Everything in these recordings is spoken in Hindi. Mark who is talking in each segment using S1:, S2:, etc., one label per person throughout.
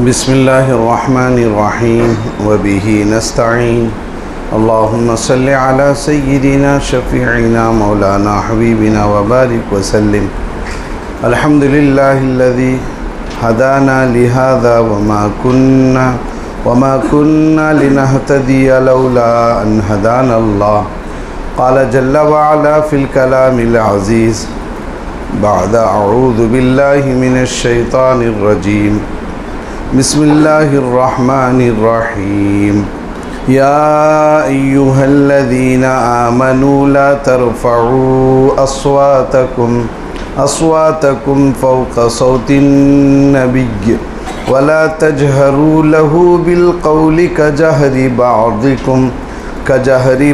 S1: बिस्मिल्लाहिर्रहमानिर्रहीम वबिही नस्तईन अल्लाहुम्मा सल्लि अला सय्यिदिना शफ़ीइना मौलाना हबीबिना व बारिक वसल्लिम। अल्हम्दुलिल्लाहिल्लज़ी हदाना लिहाज़ा वमा कुन्ना लिनहतदिया लौला अन हदानल्लाह। क़ाल जल्ल व अला फ़िल कलामिल अज़ीज़ बअद अऊज़ु बिल्लाहि मिनश शैतानिर रजीम। बिस्मिल्लाहिर्रहमानिर्रहीम। या अय्युहल्लज़ीना आमनू ला तरफ़ऊ अस्वातकुम फ़ौक़ सौतिन नबिय्य वला तजहरू लहू बिलक़ौलि कजहरि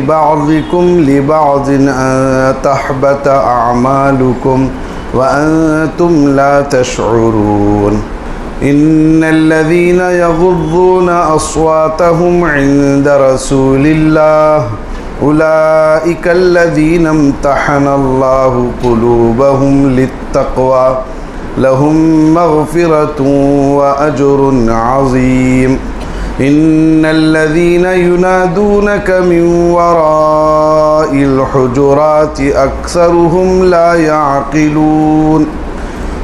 S1: बअज़िकुम लिबअज़िन अन तहबत अअमालुकुम व अंतुम ला तशऊरून। इन्नल्लज़ीना यग़ुज़्ज़ूना अस्वातहुम इंद रसूलिल्लाह उलाइकल्लज़ीना इम्तहनल्लाहु क़ुलूबहुम लित्तक़वा लहुम मग़फ़िरतुन व अज्रुन अज़ीम। इन्नल्लज़ीना युनादूनक मिन वराइल हुजुराति अक्सरुहुम ला यअक़िलून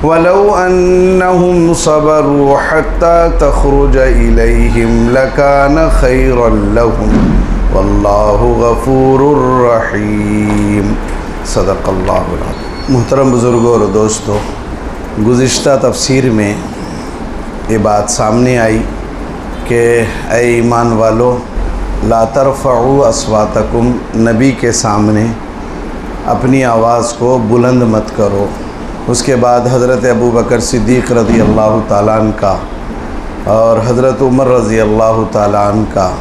S1: वलौ अन्नहुम सबरू हत्ता तख़रुज इलैहिम लकान खैरन लहुम वल्लाहु गफ़ूरुर रहीम। सदक़ल्लाहुल अज़ीम। मुहतरम बुज़ुर्गों और दोस्तों, गुज़िश्ता तफ़सीर में ये बात सामने आई कि ऐ ईमान वालों, ला तरफ़ऊ अस्वातकुम, नबी के सामने अपनी आवाज़ को बुलंद मत करो। उसके बाद हज़रत अबू बकर सिद्दीक़ रज़ी अल्लाह ताला अन्हु का और हज़रत उमर रज़ी अल्लाह ताला अन्हु का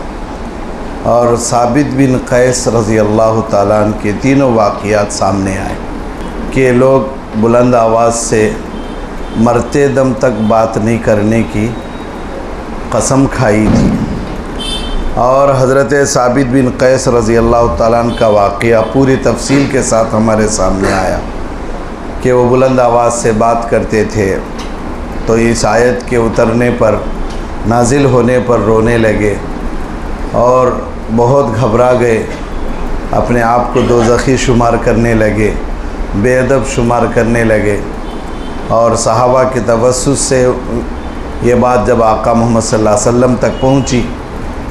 S1: और साबित बिन कैस रज़ी अल्लाह ताला अन्हु के तीनों वाक़ियात सामने आए कि लोग बुलंद आवाज़ से मरते दम तक बात नहीं करने की कसम खाई थी। और हज़रत साबित बिन कैस रज़ी अल्लाह ताला अन्हु का वाक़या पूरी तफसील के साथ हमारे सामने आया कि वो बुलंद आवाज़ से बात करते थे तो इस आयत के उतरने पर, नाजिल होने पर रोने लगे और बहुत घबरा गए, अपने आप को दोज़खी शुमार करने लगे, बेअदब शुमार करने लगे। और सहाबा के तवस्सुस से ये बात जब आका मोहम्मद सल्लल्लाहु अलैहि वसल्लम तक पहुँची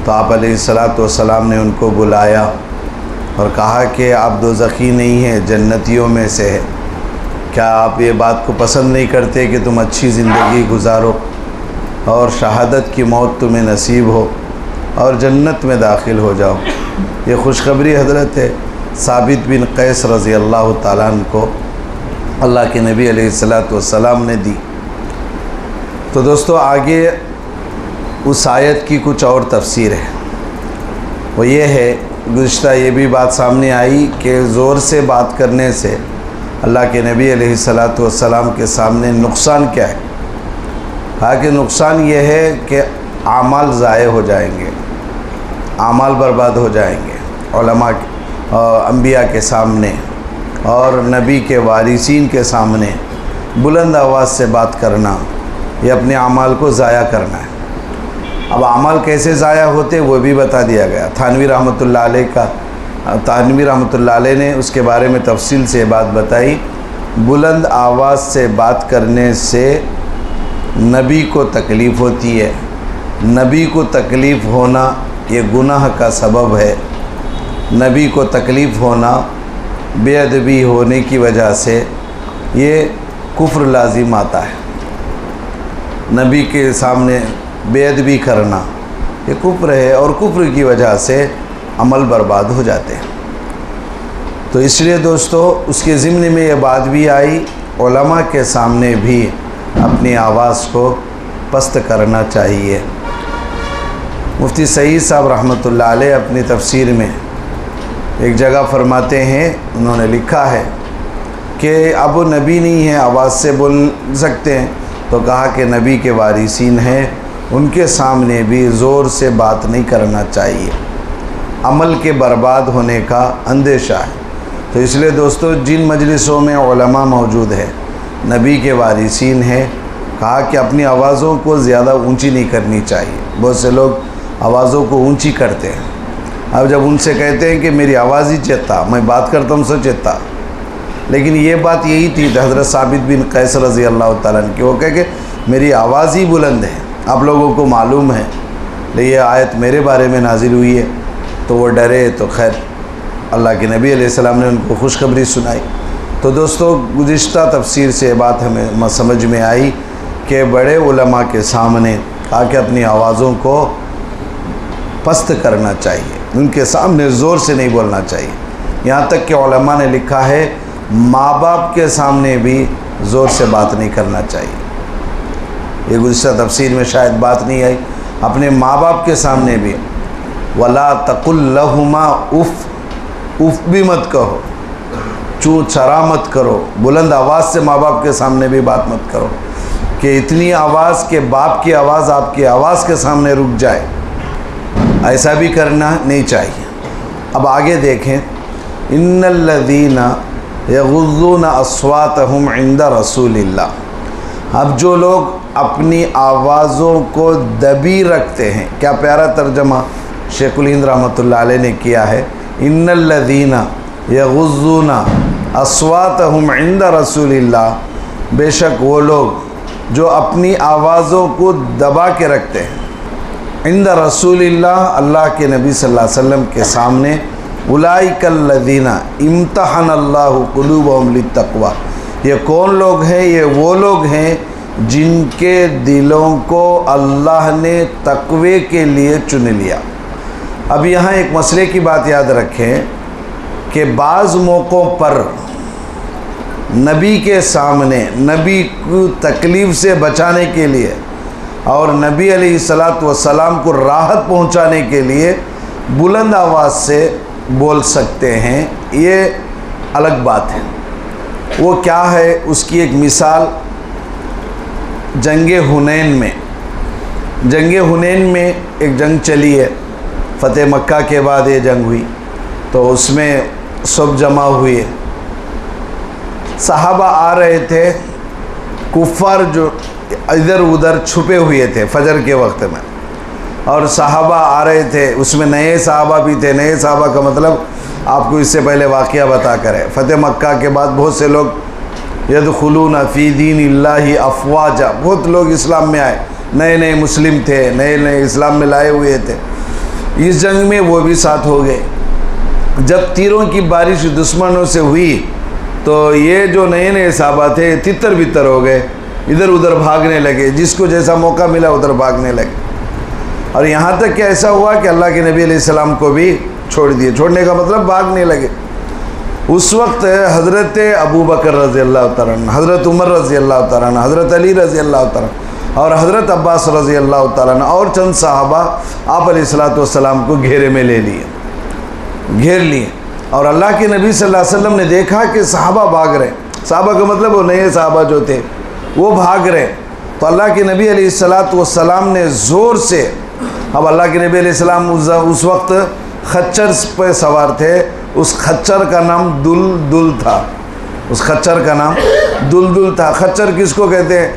S1: तो आप अलैहिस्सलातु वस्सलाम ने उनको बुलाया और कहा कि आप दोज़खी नहीं हैं, जन्नतियों में से है। क्या आप ये बात को पसंद नहीं करते कि तुम अच्छी ज़िंदगी गुजारो और शहादत की मौत तुम्हें नसीब हो और जन्नत में दाखिल हो जाओ? ये खुशखबरी हज़रत साबित बिन कैस रज़ी अल्लाह ताला अन्हु को अल्लाह के नबी अलैहिस्सलातु वस्सलाम ने दी। तो दोस्तों, आगे उस आयत की कुछ और तफसीर है। वो ये है, गुज़िश्ता ये भी बात सामने आई कि ज़ोर से बात करने से अल्लाह के नबी अलैहिस्सलातु वस्सलाम के सामने नुकसान क्या है। कहा कि नुकसान ये है कि आमाल ज़ाये हो जाएंगे, आमाल बर्बाद हो जाएंगे। उलमा अंबिया के सामने और नबी के वारिसीन के सामने बुलंद आवाज़ से बात करना, ये अपने आमाल को ज़ाया करना है। अब आमाल कैसे ज़ाया होते वो भी बता दिया गया। थानवी रहमतुल्लाह अलैह ने उसके बारे में तफसील से बात बताई। बुलंद आवाज़ से बात करने से नबी को तकलीफ़ होती है। नबी को तकलीफ़ होना ये गुनाह का सबब है। नबी को तकलीफ़ होना बेअदबी होने की वजह से ये कुफ्र लाजिम आता है। नबी के सामने बेअदबी करना ये कुफ्र है और कुफ्र की वजह से अमल बर्बाद हो जाते हैं। तो इसलिए दोस्तों, उसके ज़िम्न में ये बात भी आई, उलमा के सामने भी अपनी आवाज़ को पस्त करना चाहिए। मुफ्ती सईद साहब रहमतुल्लाह अलैह अपनी तफसीर में एक जगह फरमाते हैं, उन्होंने लिखा है कि अब वो नबी नहीं है, आवाज़ से बोल सकते हैं, तो कहा कि नबी के वारिसीन हैं, उनके सामने भी ज़ोर से बात नहीं करना चाहिए, अमल के बर्बाद होने का अंदेशा है। तो इसलिए दोस्तों, जिन मजलिसों में उलमा मौजूद है, नबी के वारिसीन हैं, कहा कि अपनी आवाज़ों को ज़्यादा ऊंची नहीं करनी चाहिए। बहुत से लोग आवाज़ों को ऊंची करते हैं। अब जब उनसे कहते हैं कि मेरी आवाज़ ही चेता, मैं बात करता हूँ सो चेता, लेकिन ये बात यही थी हज़रत साबित बिन कैस रज़ी अल्लाह ताला अन्हु की। वो कह के मेरी आवाज़ ही बुलंद है, आप लोगों को मालूम है, लेकिन ये आयत मेरे बारे में नाजिल हुई है। तो वो डरे। तो खैर अल्लाह के नबी अलैहिस्सलाम ने उनको खुशखबरी सुनाई। तो दोस्तों, गुज़िश्ता तफसीर से बात हमें समझ में आई कि बड़े उलमा के सामने आके अपनी आवाज़ों को पस्त करना चाहिए, उनके सामने ज़ोर से नहीं बोलना चाहिए। यहाँ तक कि उलमा ने लिखा है माँ बाप के सामने भी ज़ोर से बात नहीं करना चाहिए। ये गुज़िश्ता तफसीर में शायद बात नहीं आई। अपने माँ बाप के सामने भी वला तकुल लहुमा उफ़, उफ़ भी मत कहो, चू चरा मत करो, बुलंद आवाज़ से माँ बाप के सामने भी बात मत करो कि इतनी आवाज़ के बाप की आवाज़ आपकी आवाज़ के सामने रुक जाए। ऐसा भी करना नहीं चाहिए। अब आगे देखें, इन्नल्लज़ीना यग़ुज़्ज़ूना अस्वातहुम इंदा रसूलिल्लाह। अब जो लोग अपनी आवाज़ों को दबी रखते हैं, क्या प्यारा तर्जमा शेखुल हिंद रहमतुल्लाह अलैह ने किया है। इन्नल्लज़ीना यग़ुज़्ज़ूना अस्वातहुम इंदा रसूलिल्लाह, बेशक वो लोग जो अपनी आवाज़ों को दबा के रखते हैं इंदा रसूलिल्लाह, अल्लाह के नबी सल्लल्लाहु अलैहि वसल्लम के सामने, उलाइकल्लज़ीना इम्तहनल्लाहु कुलूबहुम लित्तक़वा। ये कौन लोग हैं? ये वो लोग हैं जिनके दिलों को अल्लाह ने तक़वे के लिए चुन लिया। अब यहाँ एक मसले की बात याद रखें कि बाज़ मौक़ों पर नबी के सामने नबी को तकलीफ़ से बचाने के लिए और नबी अलैहिस्सलातु वस्सलाम को राहत पहुंचाने के लिए बुलंद आवाज़ से बोल सकते हैं, ये अलग बात है। वो क्या है, उसकी एक मिसाल जंग हुनैन में एक जंग चली है। फ़तेह मक्का के बाद ये जंग हुई, तो उसमें सब जमा हुए, सहाबा आ रहे थे, कुफ़ार जो इधर उधर छुपे हुए थे फजर के वक्त में, और सहाबा आ रहे थे, उसमें नए सहाबा भी थे। नए सहाबा का मतलब आपको इससे पहले वाक़या बता कर है, फ़तेह मक्का के बाद बहुत से लोग यदखुलूना फ़ी दीनिल्लाहि अफ़वाजा, बहुत लोग इस्लाम में आए, नए नए मुस्लिम थे, नए नए इस्लाम में लाए हुए थे। इस जंग में वो भी साथ हो गए। जब तीरों की बारिश दुश्मनों से हुई तो ये जो नए नए सहाबा थे तितर बितर हो गए, इधर उधर भागने लगे, जिसको जैसा मौका मिला उधर भागने लगे। और यहाँ तक कि ऐसा हुआ कि अल्लाह के नबी अलैहिस्सलाम को भी छोड़ दिए। छोड़ने का मतलब भागने लगे। उस वक्त हज़रत अबू बकर रज़ी अल्लाह तआला अन्हु, हज़रत उमर रज़ी अल्लाह तआला अन्हु, हज़रत अली रज़ी अल्लाह तआला अन्हु और हज़रत अब्बास रज़ी अल्लाह तआला अन्हु और चंद सहाबा आप अलैहिस्सलातु वस्सलाम को घेरे में ले लिए, घेर लिए। और अल्लाह के नबी सल्लल्लाहु अलैहि वसल्लम ने देखा कि सहाबा भाग रहे, सहाबा का मतलब वो नए सहाबा जो थे वो भाग रहे। तो अल्लाह के नबी अलैहिस्सलातु वस्सलाम ने ज़ोर से, अब अल्लाह के नबी अलैहिस्सलाम उस वक्त खच्चर पर सवार थे, उस खच्चर का नाम दुलदुल था, उस खच्चर का नाम दुलदुल था। खच्चर किसको कहते हैं?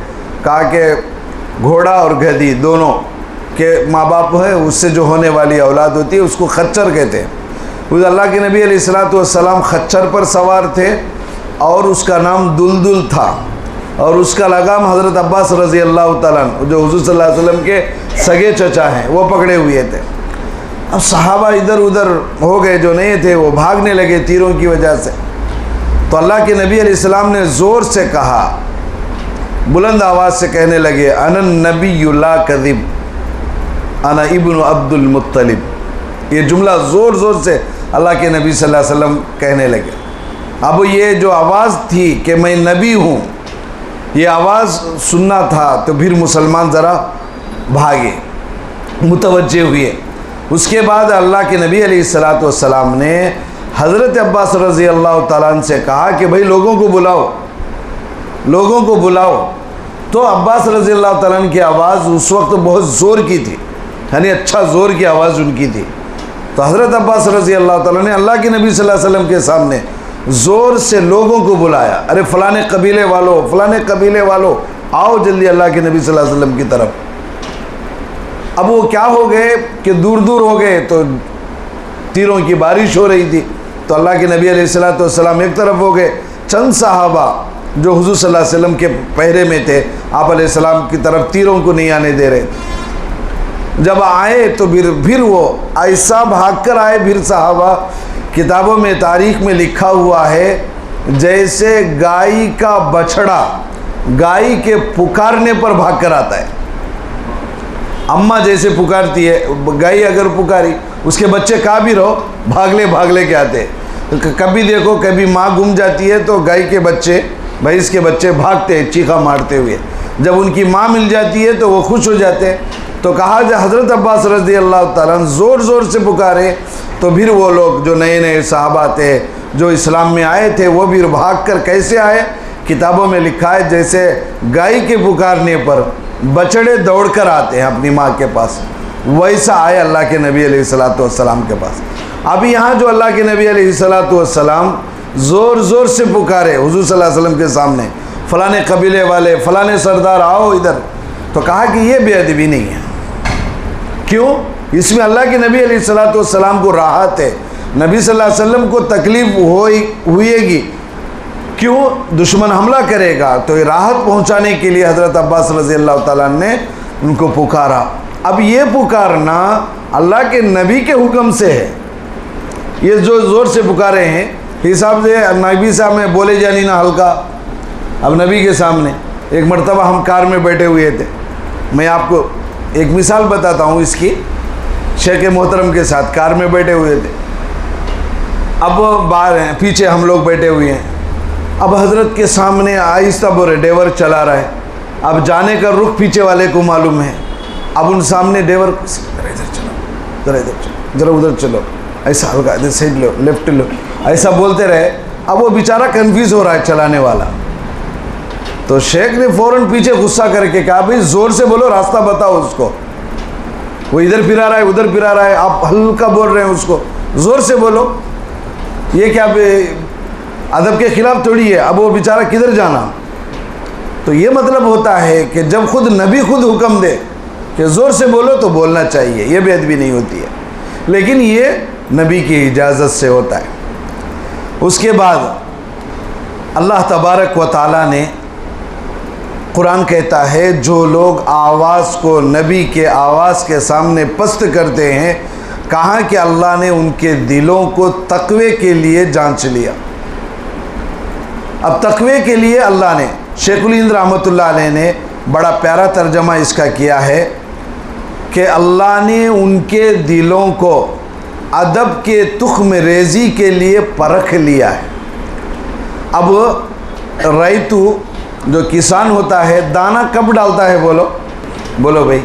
S1: कहा कि घोड़ा और गधी दोनों के माँ बाप है, उससे जो होने वाली औलाद होती है उसको खच्चर कहते हैं। उस अल्लाह के नबी अलैहिस्सलातु वस्सलाम खच्चर पर सवार थे और उसका नाम दुलदुल था, और उसका लगाम हज़रत अब्बास रज़ी अल्लाह तआला अन्हु जो हुज़ूर सल्लल्लाहु अलैहि वसल्लम के सगे चचा हैं वो पकड़े हुए थे। अब सहाबा इधर उधर हो गए, जो नहीं थे वो भागने लगे तीरों की वजह से। तो अल्लाह के नबी अलैहिस्सलाम ने ज़ोर से कहा, बुलंद आवाज़ से कहने लगे, अनन नबिय्यु ला कज़िब अना इब्नु अब्दुल मुत्तलिब। ये जुमला ज़ोर ज़ोर से अल्लाह के नबी सल्लल्लाहु अलैहि वसल्लम कहने लगे। अब ये जो आवाज़ थी कि मैं नबी हूँ, ये आवाज़ सुनना था तो फिर मुसलमान ज़रा भागे, मुतवज्जे हुए। उसके बाद अल्लाह के नबी अलैहिस्सलातु वस्सलाम ने हज़रत अब्बास रज़ी अल्लाह तआला अन्हु से कहा कि भाई लोगों को बुलाओ, लोगों को बुलाओ। तो अब्बास रज़ी अल्लाह तआला अन्हु की आवाज़ उस वक्त बहुत ज़ोर की थी, यानी अच्छा ज़ोर की आवाज़ उनकी थी। तो हज़रत अब्बास रज़ी अल्लाह तआला ने अल्लाह के नबी सल्लल्लाहु अलैहि वसल्लम के सामने ज़ोर से लोगों को बुलाया, अरे फ़लाने कबीले वालों, फ़लाने कबीले वालों, आओ जल्दी अल्लाह के नबी सल्लल्लाहु अलैहि वसल्लम की तरफ। अब वो क्या हो गए कि दूर दूर हो गए, तो तीरों की बारिश हो रही थी, तो अल्लाह के नबी अलैहिस्सलातु वस्सलाम एक तरफ हो गए, चंद साहबा जो हुजूर सल्लल्लाहु अलैहि वसल्लम के पहरे में थे, आप अलैहिस्सलाम की तरफ तीरों को नहीं आने दे रहे। जब आए तो फिर वो ऐसा भाग कर आए, फिर साहबा, किताबों में तारीख में लिखा हुआ है जैसे गाय का बछड़ा गाय के पुकारने पर भाग कर आता है। अम्मा जैसे पुकारती है, गाय अगर पुकारी, उसके बच्चे कहाँ भी रहो भागले के आते हैं। तो कभी देखो कभी माँ घूम जाती है तो गाय के बच्चे, भैंस के बच्चे भागते हैं चीखा मारते हुए। जब उनकी माँ मिल जाती है तो वो खुश हो जाते हैं। तो कहा जब हज़रत अब्बास रज़ी अल्लाह ताला ज़ोर ज़ोर से पुकारे तो फिर वो लोग जो नए नए साहबा थे जो इस्लाम में आए थे वो भी भाग कर कैसे आए, किताबों में लिखा है जैसे गाय के पुकारने पर बछड़े दौड़ कर आते हैं अपनी माँ के पास, वैसा आए अल्लाह के नबी अलैहिस्सलातु वस्सलाम के पास। अभी यहाँ जो अल्लाह के नबी अलैहिस्सलातु वस्सलाम ज़ोर ज़ोर से पुकारे हुज़ूर सल्लल्लाहु अलैहि वसल्लम के सामने, फ़लाने कबीले वाले, फ़लाने सरदार आओ इधर, तो कहा कि ये बेअदबी नहीं है। क्यों? इसमें अल्लाह के नबी अलैहिस्सलातु वस्सलाम को राहत है, नबी सल्लल्लाहु अलैहि वसल्लम को तकलीफ़ हुएगी। क्यों? दुश्मन हमला करेगा, तो ये राहत पहुंचाने के लिए हज़रत अब्बास रज़ी अल्लाह ताला ने उनको पुकारा। अब ये पुकारना अल्लाह के नबी के हुक्म से है, ये जो ज़ोर से पुकारे हैं हिसाब से नबी साहब में बोले जानी ना हल्का। अब नबी के सामने एक मरतबा हम कार में बैठे हुए थे, मैं आपको एक मिसाल बताता हूँ इसकी, शेख मोहतरम के साथ कार में बैठे हुए थे। अब बाहर हैं, पीछे हम लोग बैठे हुए हैं। अब हज़रत के सामने आहिस्ता बोले ड्राइवर चला रहा है, अब जाने का रुख पीछे वाले को मालूम है। अब उन सामने ड्राइवर जरा इधर चलो, जरा इधर चलो, जरा उधर चलो, ऐसा हल्का इधर साइड लो, लेफ्ट लो, ऐसा बोलते रहे। अब वो बेचारा कंफ्यूज हो रहा है चलाने वाला। तो शेख ने फ़ौरन पीछे गुस्सा करके कहा भाई ज़ोर से बोलो, रास्ता बताओ उसको, वो इधर फिरा रहा है उधर फिरा रहा है, आप हल्का बोल रहे हैं उसको, ज़ोर से बोलो, ये क्या अदब के ख़िलाफ़ थोड़ी है। अब वो बेचारा किधर जाना। तो ये मतलब होता है कि जब खुद नबी खुद हुक्म दे कि ज़ोर से बोलो तो बोलना चाहिए, ये बेअदबी नहीं होती है, लेकिन ये नबी की इजाज़त से होता है। उसके बाद अल्लाह तबारक व तआला ने कुरान कहता है जो लोग आवाज़ को नबी के आवाज़ के सामने पस्त करते हैं, कहा कि अल्लाह ने उनके दिलों को तक़वे के लिए जांच लिया। अब तक़वे के लिए अल्लाह ने, शेखुल हिंद रहमतुल्लाह अलैह ने बड़ा प्यारा तर्जमा इसका किया है कि अल्लाह ने उनके दिलों को अदब के तुख्म रेज़ी के लिए परख लिया है। अब रैतु जो किसान होता है दाना कब डालता है, बोलो बोलो भाई,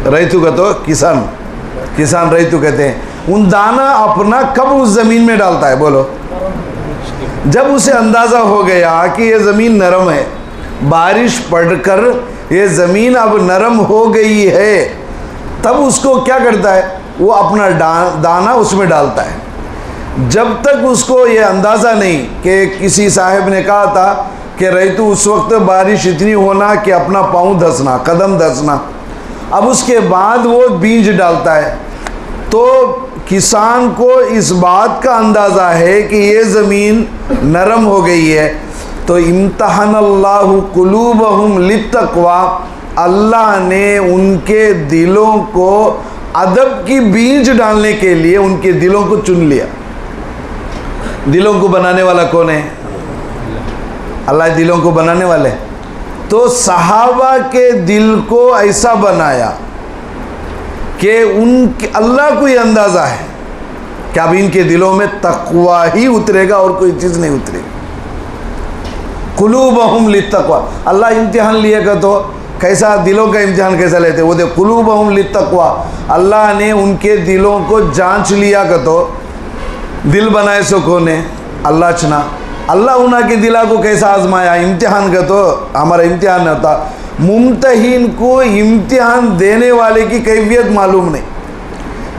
S1: रैतु का तो किसान रैतु कहते हैं। उन दाना अपना कब उस ज़मीन में डालता है, बोलो जब उसे अंदाज़ा हो गया कि ये ज़मीन नरम है, बारिश पड़कर ये ज़मीन अब नरम हो गई है, तब उसको क्या करता है, वो अपना दाना उसमें डालता है। जब तक उसको ये अंदाज़ा नहीं कि किसी साहब ने कहा था कि रैतु उस वक्त बारिश इतनी होना कि अपना पाँव धंसना, कदम धंसना, अब उसके बाद वो बीज डालता है। तो किसान को इस बात का अंदाज़ा है कि ये ज़मीन नरम हो गई है, तो इम्तहनल्लाहु कुलूबहुम लित्तक़वा, अल्लाह ने उनके दिलों को अदब की बीज डालने के लिए उनके दिलों को चुन लिया। दिलों को बनाने वाला कौन है? अल्लाह दिलों को बनाने वाले। तो सहाबा के दिल को ऐसा बनाया कि उनके अल्लाह को ये अंदाज़ा है कि अब इनके दिलों में तक़वा ही उतरेगा और कोई चीज़ नहीं उतरेगी। कुलूबहुम लित्तक़वा, अल्लाह इम्तिहान लिएगा तो कैसा दिलों का इम्तिहान कैसा लेते, वो दे कुलूबहुम लित्तक़वा, अल्लाह ने उनके दिलों को जांच लिया का तो दिल बनाए सो कोने अल्लाह चना, अल्लाह उन्हा के दिला को कैसा आजमाया, इम्तिहान का तो हमारा इम्तिहान होता। मुम्तहीन को इम्तिहान देने वाले की कैफियत मालूम नहीं।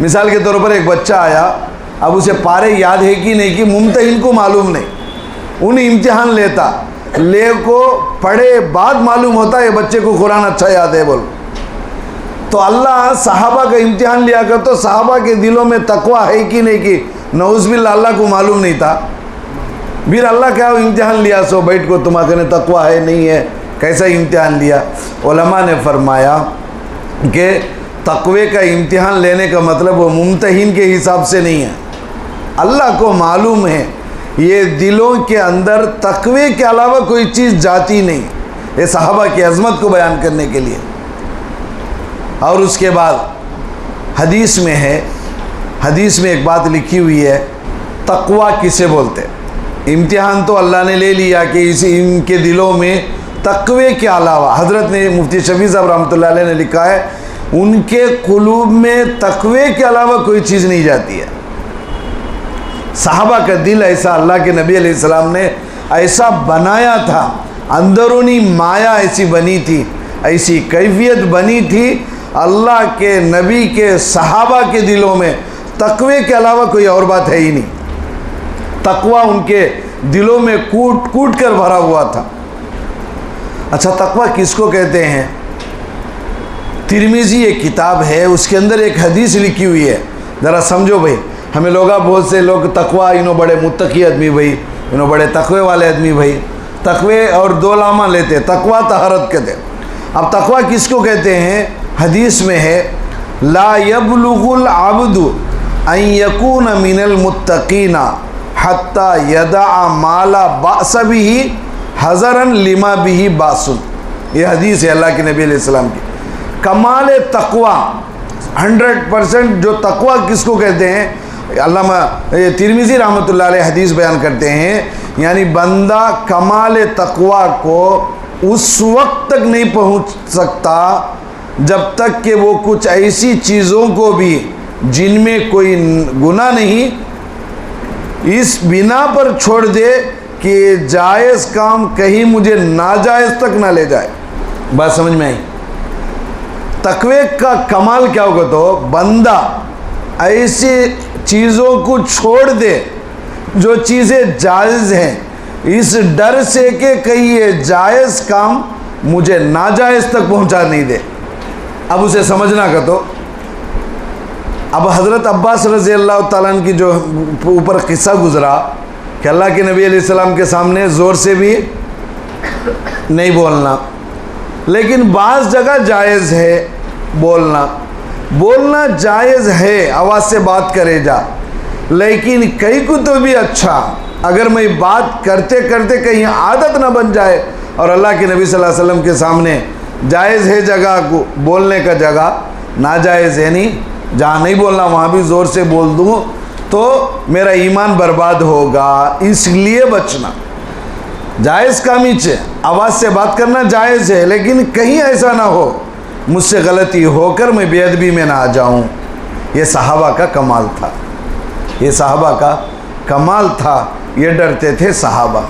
S1: मिसाल के तौर पर एक बच्चा आया, अब उसे पारे याद है कि नहीं कि मुम्तहीन को मालूम नहीं, उन्हें इम्तिहान लेता, ले को पढ़े बाद मालूम होता है बच्चे को कुरान अच्छा याद है बोल। तो अल्लाह सहाबा का इम्तिहान लिया कर, तो सहाबा के दिलों में तकवा है कि नहीं कि नौज़बिल्लाह अल्लाह को मालूम नहीं था। फिर अल्लाह क्या इम्तिहान लिया सो बैठ को तुम्हारे तकवा है नहीं है, कैसा इम्तिहान लिया। उलमा ने फरमाया कि तकवे का इम्तिहान लेने का मतलब वो मुमतहिन के हिसाब से नहीं है। अल्लाह को मालूम है ये दिलों के अंदर तकवे के अलावा कोई चीज़ जाती नहीं। ये सहाबा की अज़मत को बयान करने के लिए। और उसके बाद हदीस में है, हदीस में एक बात लिखी हुई है, तकवा किसे बोलते। इम्तिहान तो अल्लाह ने ले लिया कि इनके दिलों में तकवे के अलावा, हज़रत ने मुफ्ती शफी साहब रहमतुल्लाह अलैह ने लिखा है उनके कुलूब में तकवे के अलावा कोई चीज़ नहीं जाती है। सहाबा का दिल ऐसा अल्लाह के नबी अलैहिस्सलाम ने ऐसा बनाया था, अंदरूनी माया ऐसी बनी थी, ऐसी कैफियत बनी थी, अल्लाह के नबी के सहाबा के दिलों में तकवे के अलावा कोई और बात है ही नहीं। तकवा उनके दिलों में कूट कूट कर भरा हुआ था। अच्छा, तकवा किसको कहते हैं? तिरमिज़ी एक किताब है, उसके अंदर एक हदीस लिखी हुई है, ज़रा समझो भाई। हमें लोग बहुत से लोग तकवा इन्हों बड़े मुत्तकी आदमी भाई, इन्हों बड़े तकवे वाले आदमी भाई, तकवे और दो लामा लेते, तकवा तहरत कहते। अब तकवा किसको कहते हैं? हदीस में है ला यबलुगुल अब्दु अन यकून मिनल मुत्तकीना हत्ता यदा माला बास बिही हज़रन लिमा बिही बासुन। ये हदीस है अल्लाह के नबी अलैहिस्सलाम की। कमाल तकवा 100%। जो तकवा किसको कहते हैं? अल्लामा तिरमिज़ी रहमतुल्लाह अलैह हदीस बयान करते हैं, यानी बंदा कमाल तकवा को उस वक्त तक नहीं पहुंच सकता जब तक कि वो कुछ ऐसी चीज़ों को भी जिनमें कोई गुनाह नहीं, इस बिना पर छोड़ दे कि जायज़ काम कहीं मुझे नाजायज़ तक ना ले जाए। बात समझ में आई? तकवे का कमाल क्या होगा? तो बंदा ऐसी चीज़ों को छोड़ दे जो चीज़ें जायज़ हैं, इस डर से कि कहीं ये जायज़ काम मुझे नाजायज़ तक पहुंचा नहीं दे। अब उसे समझना का तो अब हज़रत अब्बास रज़ी अल्लाह ताला अन्हु की जो ऊपर किस्सा गुज़रा कि अल्लाह के नबी अलैहिस्सलाम के सामने ज़ोर से भी नहीं बोलना, लेकिन बाज़ जगह जायज़ है बोलना। बोलना जायज़ है, आवाज़ से बात करे जा, लेकिन कई को तो भी अच्छा अगर मैं बात करते करते कहीं आदत ना बन जाए और अल्लाह के नबी सल्लल्लाहु अलैहि वसल्लम के सामने जायज़ है जगह को बोलने का जगह, नाजायज़ है नहीं, जहाँ नहीं बोलना वहाँ भी ज़ोर से बोल दूँ तो मेरा ईमान बर्बाद होगा, इसलिए बचना। जायज़ काम ही है, आवाज़ से बात करना जायज़ है, लेकिन कहीं ऐसा ना हो मुझसे गलती होकर मैं बेअदबी में ना आ जाऊँ। ये सहाबा का कमाल था, ये सहाबा का कमाल था, ये डरते थे सहाबा।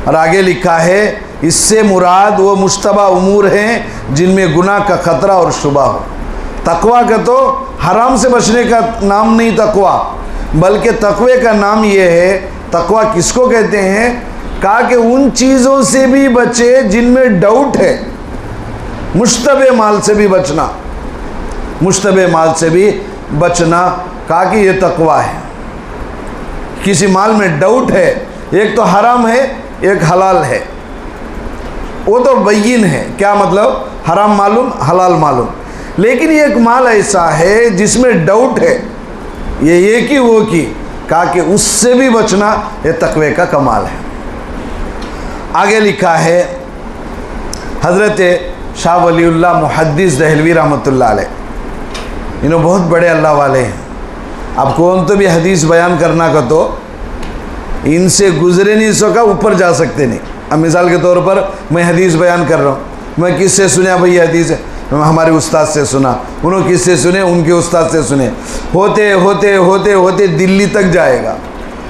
S1: और आगे लिखा है इससे मुराद वो मुश्तबा उमूर हैं जिनमें गुनाह का ख़तरा और शुबा हो। तकवा का तो हराम से बचने का नाम नहीं तकवा, बल्कि तकवे का नाम ये है। तकवा किसको कहते हैं? कहा कि उन चीज़ों से भी बचे जिनमें डाउट है। मुश्तबे माल से भी बचना, मुश्तबे माल से भी बचना, कहा कि ये तकवा है। किसी माल में डाउट है, एक तो हराम है एक हलाल है, वो तो बय्यिन है, क्या मतलब हराम मालूम हलाल मालूम, लेकिन ये एक माल ऐसा है जिसमें डाउट है, ये की वो की, कहा कि उससे भी बचना ये तकवे का कमाल है। आगे लिखा है हज़रत शाह वलीउल्लाह मुहद्दिस दहलवी रहमतुल्लाह अलैह, इन्हों बहुत बड़े अल्लाह वाले हैं। अब कौन तो भी हदीस बयान करना का तो इनसे गुजरे नहीं सका, ऊपर जा सकते नहीं। अब मिसाल के तौर पर मैं हदीस बयान कर रहा हूँ, मैं किससे सुना भाई हदीस है? हमारे उस्ताद से सुना, उन्होंने किससे सुने? उनके उस्ताद से सुने, होते होते होते होते दिल्ली तक जाएगा।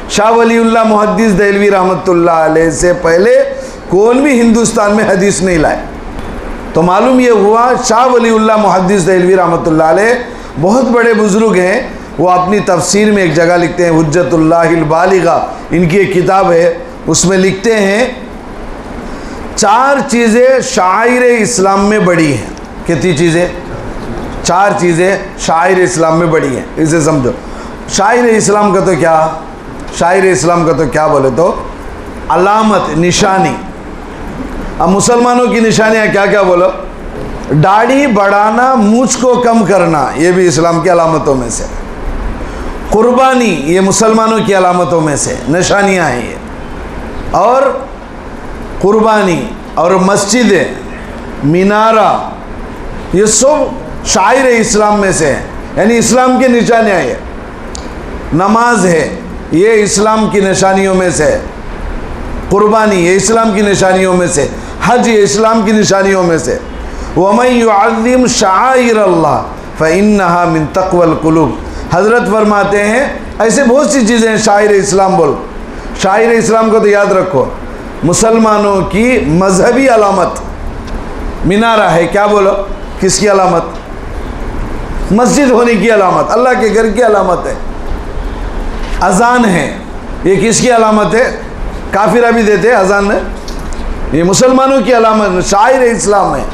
S1: शाह वलीउल्लाह मुहद्दिस दहलवी रहमतुल्लाह अलैह से पहले कौन भी हिंदुस्तान में हदीस नहीं लाए। तो मालूम ये हुआ शाह वलीउल्लाह मुहद्दिस दहलवी रहमतुल्लाह अलैह बहुत बड़े बुज़ुर्ग हैं। वो अपनी तफसीर में एक जगह लिखते हैं, हुज्जतुल्लाहिल बालिगा इनकी एक किताब है, उसमें लिखते हैं 4 चीज़ें शाइर इस्लाम में बड़ी हैं। कितनी चीज़ें? 4 चीज़ें शाइर इस्लाम में बड़ी हैं। इसे समझो। शाइर इस्लाम का तो क्या, शाइर इस्लाम का तो क्या बोले तो अलामत, निशानी। अब मुसलमानों की निशानियाँ क्या क्या बोलो? दाढ़ी बढ़ाना, मूंछ को कम करना, ये भी इस्लाम की अलामतों में से। कुर्बानी, ये मुसलमानों की अलामतों में से निशानियाँ हैं ये। और कुर्बानी और मस्जिदें, मीनारा, ये सब शाइर इस्लाम में से हैं, यानी इस्लाम की निशानियाँ। ये नमाज है, ये इस्लाम की निशानियों में से। कुर्बानी, ये इस्लाम की निशानियों में से। हज, ये इस्लाम की निशानियों में से। वमन युअज़्ज़िम शआइर अल्लाह फ़इन्नहा मिन तक़वल क़ुलूब। हज़रत फरमाते हैं ऐसे बहुत सी चीज़ें हैं शाइर इस्लाम बोल। शाइर इस्लाम को तो याद रखो, मुसलमानों की मजहबी अलामत मीनारा है। क्या बोलो? किसकी अलामत? मस्जिद होने की अलामत, अल्लाह के घर की अलामत है। अजान है, ये किसकी अलामत है? काफिर भी देते हैं अजान में, ये मुसलमानों की अलामत शाइर इस्लाम है।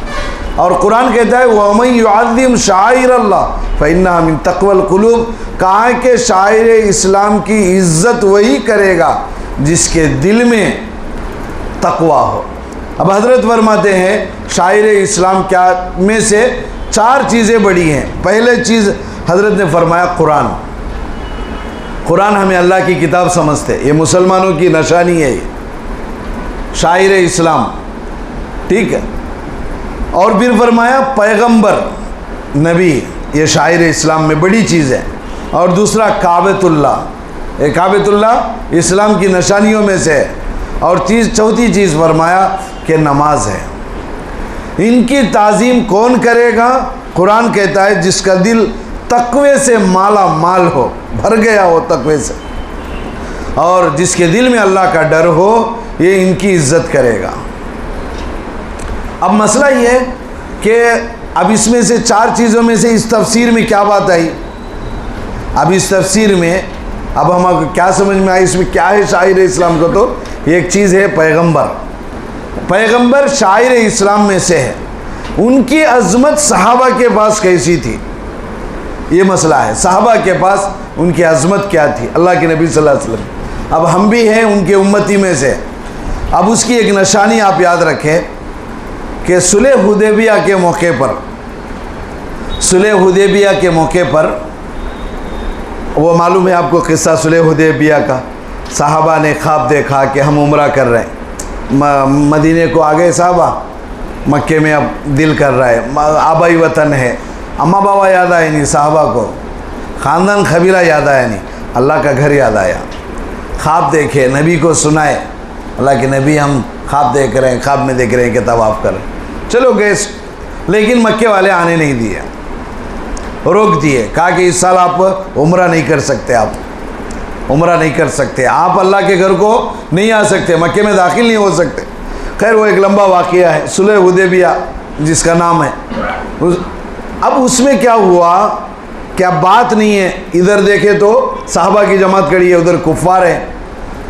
S1: और कुरान कहता है वमन युअज़्ज़िम शआइर अल्लाह फ़इन्नहा मिन तक़वल क़ुलूब। कहा कि शाइर इस्लाम की इज़्ज़त वही करेगा जिसके दिल में तक़वा हो। अब हज़रत फरमाते हैं शाइर इस्लाम क्या में से 4 चीज़ें बड़ी हैं। पहले चीज़ हज़रत ने फरमाया कुरान। कुरान हमें अल्लाह की किताब समझते, ये मुसलमानों की निशानी है, ये शाइर इस्लाम, ठीक है। और फिर फरमाया पैगंबर, नबी, ये शाइर इस्लाम में बड़ी चीज़ है। और दूसरा काबतुल्लाह, ये काबतुल्लाह इस्लाम की निशानियों में से है। और चौथी चीज़ फरमाया कि नमाज है। इनकी ताज़ीम कौन करेगा? कुरान कहता है जिसका दिल तकवे से माला माल हो, भर गया हो तकवे से, और जिसके दिल में अल्लाह का डर हो, ये इनकी इज्जत करेगा। अब मसला ये है कि अब इसमें से 4 चीज़ों में से इस तफसीर में क्या बात आई? अब इस तफसीर में अब हम क्या समझ में आई, इसमें क्या है शाइर इस्लाम को? तो एक चीज़ है पैगंबर। पैगंबर शाइर इस्लाम में से है। उनकी अज़मत सहाबा के पास कैसी थी, ये मसला है। सहाबा के पास उनकी अज़मत क्या थी, अल्लाह के नबी सल्लल्लाहु अलैहि वसल्लम। अब हम भी हैं उनके उम्मती में से। अब उसकी एक निशानी आप याद रखें कि सुलह हुदैबिया के मौके पर, सुलह हुदैबिया के मौके पर, वो मालूम है आपको किस्सा सुलह हुदैबिया का। सहाबा ने ख्वाब देखा कि हम उम्रा कर रहे हैं, मदीने को आ गए साहबा, मक्के में अब दिल कर रहा है, आबाई वतन है, अम्मा बाबा याद आए नहीं साहबा को, ख़ानदान कबीला याद आया नहीं, अल्लाह का घर याद आया। ख्वाब देखे, नबी को सुनाए, अल्लाह के नबी हम ख्वाब देख रहे हैं, ख्वाब में देख रहे हैं कि तवाफ़ कर रहे हैं। चलो गए, लेकिन मक्के वाले आने नहीं दिए, रोक दिए। कहा कि इस साल आप उम्रा नहीं कर सकते, आप उम्रा नहीं कर सकते, आप अल्लाह के घर को नहीं आ सकते, मक्के में दाखिल नहीं हो सकते। खैर वो एक लंबा वाक़या है, सुलह हुदैबिया जिसका नाम है। अब उसमें क्या हुआ, क्या बात नहीं है, इधर देखे तो साहबा की जमात खड़ी है, उधर कुफ़ार है।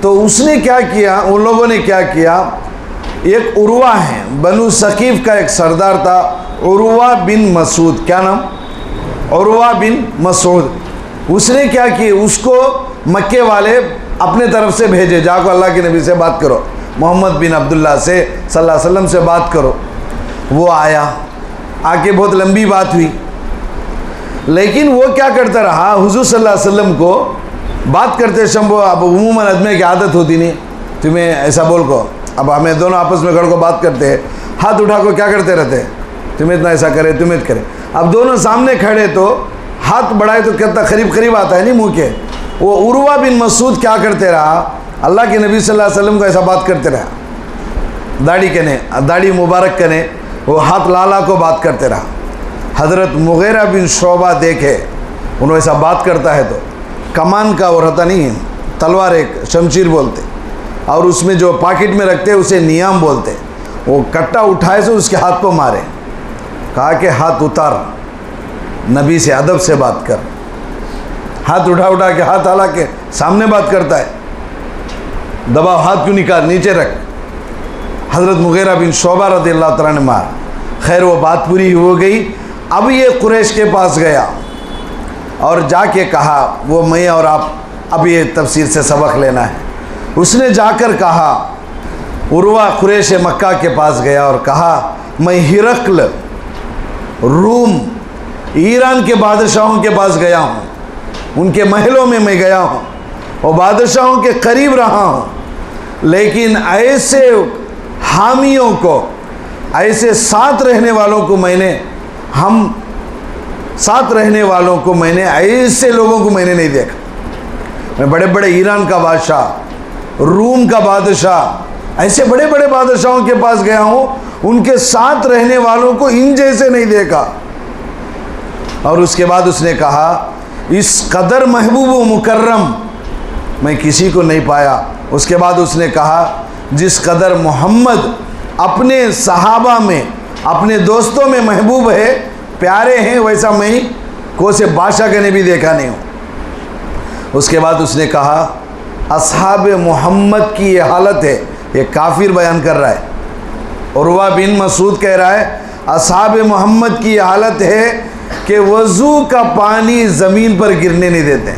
S1: तो उसने क्या किया, उन लोगों ने क्या किया, एक उर्वा है, बनु सकीफ़ का एक सरदार था, उर्वा बिन मसूद, क्या नाम, उर्वा बिन मसूद। उसने क्या किया, उसको मक्के वाले अपने तरफ से भेजे, जाको अल्लाह के नबी से बात करो, मोहम्मद बिन अब्दुल्ला से सल्लल्लाहु अलैहि वसल्लम से बात करो। वो आया, आके बहुत लंबी बात हुई, लेकिन वो क्या करता रहा, हुजूर सल्लल्लाहु अलैहि वसल्लम को बात करते शंभो, अब उमूमन आदमी की आदत होती नहीं, तुम्हें ऐसा बोल को, अब हमें दोनों आपस में खड़ को बात करते हैं, हाथ उठा को क्या करते रहते हैं, तुम्हें इतना ऐसा करे, तुम्हें करे। अब दोनों सामने खड़े तो हाथ बढ़ाए तो कितना करीब करीब आता है नहीं मुँह के। वो उर्वा बिन मसूद क्या करते रहा, अल्लाह के नबी सल्लल्लाहु अलैहि वसल्लम को ऐसा बात करते रहा, दाढ़ी कने, दाढ़ी मुबारक कने, वो हाथ लाला को बात करते रहा। हज़रत मुगीरा बिन शोबा देखे उन्होंने ऐसा बात करता है तो कमान का वो रहता नहीं, तलवार एक शमशीर बोलते, और उसमें जो पॉकेट में रखते उसे नियाम बोलते, वो कट्टा उठाए से उसके हाथ को मारे। कहा कि हाथ उतार, नबी से अदब से बात कर। हाथ उठा के, हाथ हाला के सामने बात करता है, दबाव, हाथ क्यों निकाल, नीचे रख। हज़रत मुग़ीरा बिन शुअबा रज़ियल्लाहु तआला ने मारा। खैर वो बात पूरी हो गई। अब ये कुरैश के पास गया और जाके कहा, वो मैं और आप अब ये तफसीर से सबक लेना है। उसने जाकर कहा, उर्वा कुरैश मक्का के पास गया और कहा, मैं हिरक्ल रूम ईरान के बादशाहों के पास गया हूँ, उनके महलों में मैं गया हूँ और बादशाहों के करीब रहा हूँ, लेकिन ऐसे हामियों को, ऐसे साथ रहने वालों को मैंने ऐसे लोगों को मैंने नहीं देखा। मैं बड़े बड़े ईरान का बादशाह, रूम का बादशाह, ऐसे बड़े बड़े बादशाहों के पास गया हूँ, उनके साथ रहने वालों को इन जैसे नहीं देखा। और उसके बाद उसने कहा, इस कदर महबूब व मुकर्रम मैं किसी को नहीं पाया। उसके बाद उसने कहा, जिस कदर मोहम्मद अपने सहाबा में, अपने दोस्तों में महबूब है, प्यारे हैं, वैसा मैं को से बादशाह का ने भी देखा नहीं हूँ। उसके बाद उसने कहा, असहाब मोहम्मद की ये हालत है, ये काफिर बयान कर रहा है। उर्वा बिन मसूद कह रहा है, असहाब मोहम्मद की ये हालत है कि वज़ू का पानी ज़मीन पर गिरने नहीं देते।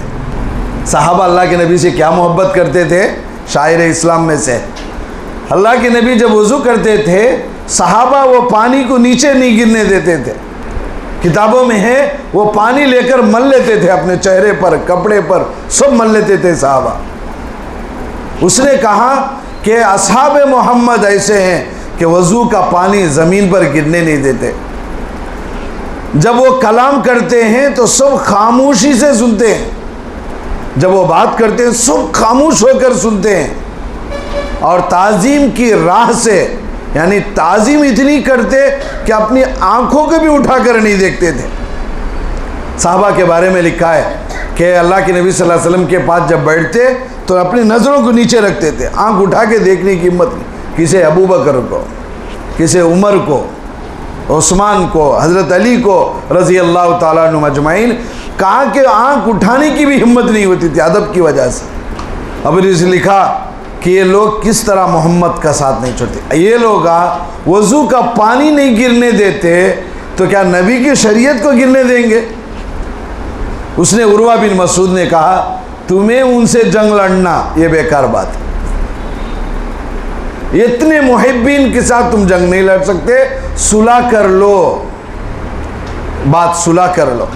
S1: सहाबा अल्लाह के नबी से क्या मोहब्बत करते थे। शायर इस्लाम में से, अल्लाह के नबी जब वज़ू करते थे, सहाबा वो पानी को नीचे नहीं गिरने देते थे। किताबों में है वो पानी लेकर मल लेते थे, अपने चेहरे पर, कपड़े पर, सब मल लेते थे सहाबा। उसने कहा कि असहाब मोहम्मद ऐसे हैं कि वज़ू का पानी ज़मीन पर गिरने नहीं देते। जब वो कलाम करते हैं तो सब खामोशी से सुनते हैं, जब वो बात करते हैं सब खामोश होकर सुनते हैं। और ताज़ीम की राह से, यानी ताज़ीम इतनी करते कि अपनी आंखों को भी उठाकर नहीं देखते थे। साहबा के बारे में लिखा है कि अल्लाह के नबी सल्लल्लाहु अलैहि वसल्लम के पास जब बैठते तो अपनी नज़रों को नीचे रखते थे, आंख उठा के देखने की हिम्मत नहीं। किसे अबू बकर को, किसे उमर को, उस्मान को, हज़रत अली को रज़ी अल्लाह ताला अन्हुम अजमाइन, कहा कि आंख उठाने की भी हिम्मत नहीं होती थी अदब की वजह से। अब इसे लिखा कि ये लोग किस तरह मोहम्मद का साथ नहीं छोड़ते। ये लोग वज़ू का पानी नहीं गिरने देते तो क्या नबी की शरीयत को गिरने देंगे। उसने उर्वा बिन मसूद ने कहा, तुम्हें उनसे जंग लड़ना ये बेकार बात है, इतने मुहिब्बीन के साथ तुम जंग नहीं लड़ सकते, सुलह कर लो, बात सुलह कर लो।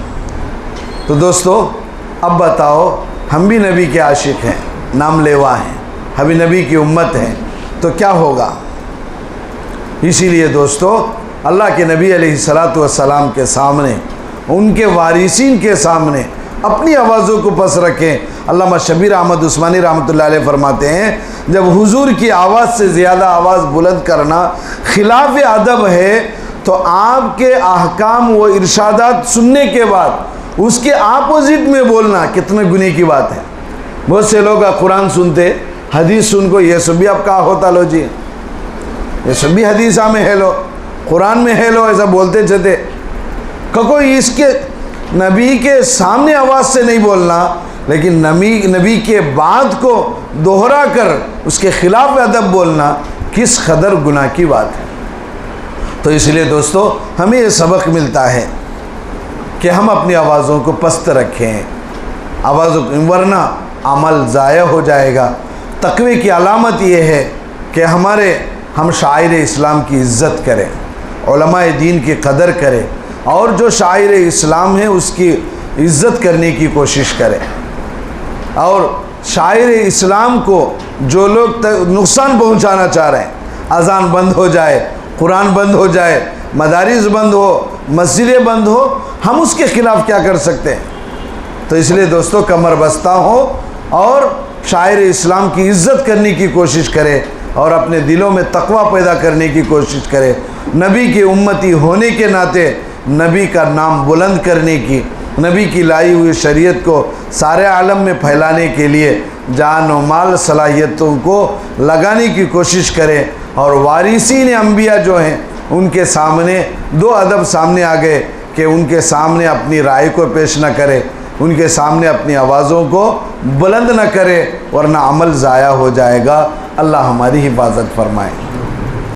S1: तो दोस्तों अब बताओ, हम भी नबी के आशिक हैं, नाम लेवा हैं, हम भी नबी की उम्मत हैं, तो क्या होगा। इसीलिए दोस्तों अल्लाह के नबी अलैहिस्सलातु वस्सलाम के सामने, उनके वारिसीन के सामने अपनी आवाज़ों को पस रखें। अल्लामा शबीर अहमद उस्मानी रहमतुल्लाह अलैह फरमाते हैं, जब हुजूर की आवाज़ से ज़्यादा आवाज़ बुलंद करना खिलाफ अदब है तो आपके अहकाम व इरशादात सुनने के बाद उसके आपोजिट में बोलना कितने गुने की बात है। बहुत से लोग कुरान सुनते, हदीस सुन को ये सब भी अब कहा होता लो जी, ये सब भी हदीसा में है लो, कुरान में है लो, ऐसा बोलते चलते। कोई इसके नबी के सामने आवाज़ से नहीं बोलना, लेकिन नबी के बात को दोहरा कर उसके ख़िलाफ़ अदब बोलना किस कदर गुनाह की बात है। तो इसलिए दोस्तों हमें ये सबक मिलता है कि हम अपनी आवाज़ों को पस्त रखें, आवाज़ों, वरना अमल ज़ाया हो जाएगा। तक़वे की अलामत ये है कि हम शायर इस्लाम की इज़्ज़त करें, उलमाए दीन की कदर करें, और जो शायर इस्लाम है उसकी इज़्ज़त करने की कोशिश करें। और शायर इस्लाम को जो लोग नुकसान पहुंचाना चाह रहे हैं, अज़ान बंद हो जाए, कुरान बंद हो जाए, मदारिस बंद हो, मस्जिदें बंद हो, हम उसके ख़िलाफ़ क्या कर सकते हैं। तो इसलिए दोस्तों कमर बस्ता हो और शायर इस्लाम की इज़्ज़त करने की कोशिश करें और अपने दिलों में तक़वा पैदा करने की कोशिश करें। नबी के उम्मती होने के नाते नबी का नाम बुलंद करने की, नबी की लाई हुई शरीयत को सारे आलम में फैलाने के लिए जान और माल सलाहियतों को लगाने की कोशिश करें। और वारिसीन अंबिया जो हैं उनके सामने दो अदब सामने आ गए कि उनके सामने अपनी राय को पेश न करें, उनके सामने अपनी आवाज़ों को बुलंद न करें, वरना अमल ज़ाया हो जाएगा। अल्लाह हमारी हिफाजत फरमाए।